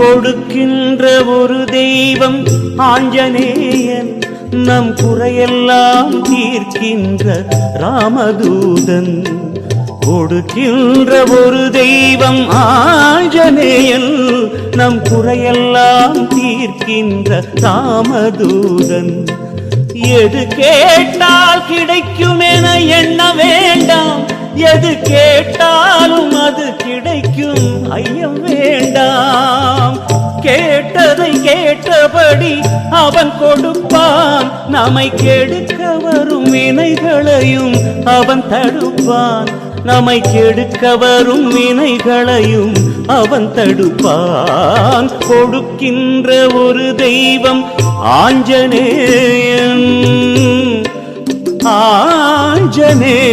கொடுக்கின்ற ஒரு தெய்வம் ஆஞ்சநேயன், நம் குறையெல்லாம் தீர்க்கின்ற ராமதூதன். கொடுக்கின்ற ஒரு தெய்வம் ஆஞ்சநேயன், நம் குறையெல்லாம் தீர்க்கின்ற ராமதூதன். எது கேட்டால் கிடைக்கும் என எண்ண வேண்டாம், எது கேட்டாலும் அது கிடைக்கும் ஐயம் வேண்டாம். கேட்டதை கேட்டபடி அவன் கொடுப்பான், நம்மை கெடுக்க வரும் வினைகளையும் அவன் தடுப்பான். நம்மை கெடுக்க வரும் வினைகளையும் அவன் தடுப்பான். கொடுக்கின்ற ஒரு தெய்வம் ஆஞ்சநேயன், ஆஞ்சநேயன்.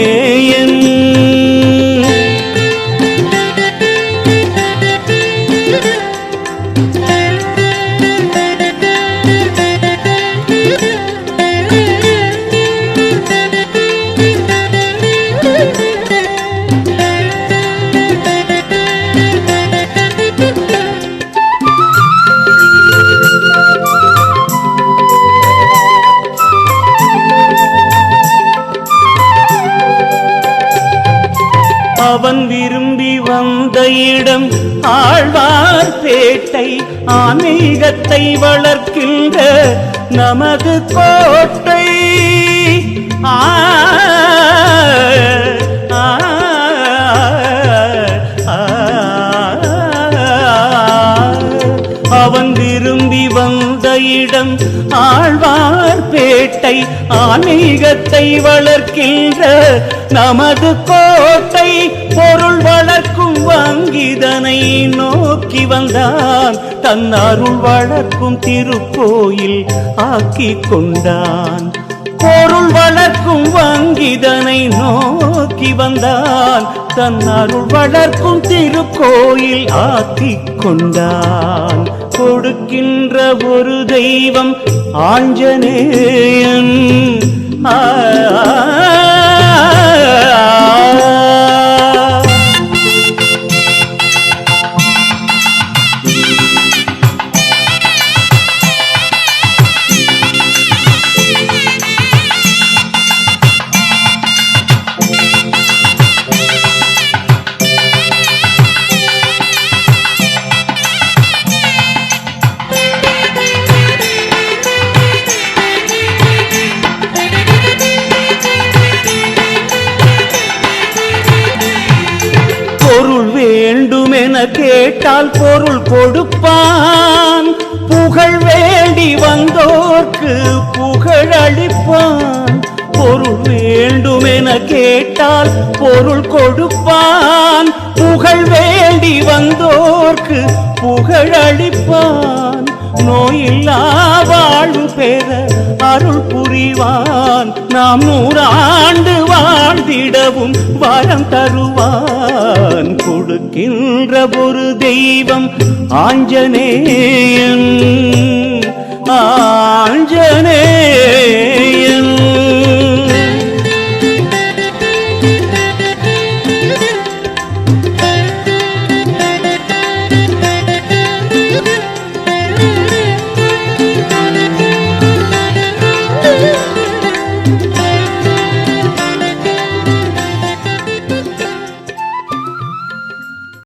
அவன் விரும்பி வந்த இடம் ஆழ்வார்பேட்டை, ஆன்மீகத்தை வளர்க்கின்ற நமது கோட்டை. அவன் விரும்பி வந்த இடம் ஆழ்வார்பேட்டை, ஆன்மீகத்தை வளர்க்கின்ற நமது கோட்டை. பொருள் வளர்க்கும் வங்கிதனை நோக்கி வந்தான், தன் அருள் வளர்க்கும் திருக்கோயில் ஆக்கி கொண்டான். பொருள் வளர்க்கும் வங்கிதனை நோக்கி வந்தான், தன் அருள் வளர்க்கும் திருக்கோயில் ஆக்கி கொண்டான். கொடுக்கின்ற ஒரு தெய்வம் ஆஞ்சநேயன். பொருள் வேண்டுமென கேட்டால் பொருள் கொடுப்பான், புகழ் வேண்டி வந்தோர்க்கு புகழ் அளிப்பான். பொருள் வேண்டுமென கேட்டால் பொருள் கொடுப்பான், புகழ் வேண்டி வந்தோர்க்கு புகழ் அளிப்பான். நோயில்லா வாழ்வு பெற அருள் புரிவான், நாம் 100 ஆண்டு வாழ்ந்திடவும் வரம் தருவான். கொடுக்கின்ற ஒரு தெய்வம் ஆஞ்சநேயன், ஆஞ்சநேயன்.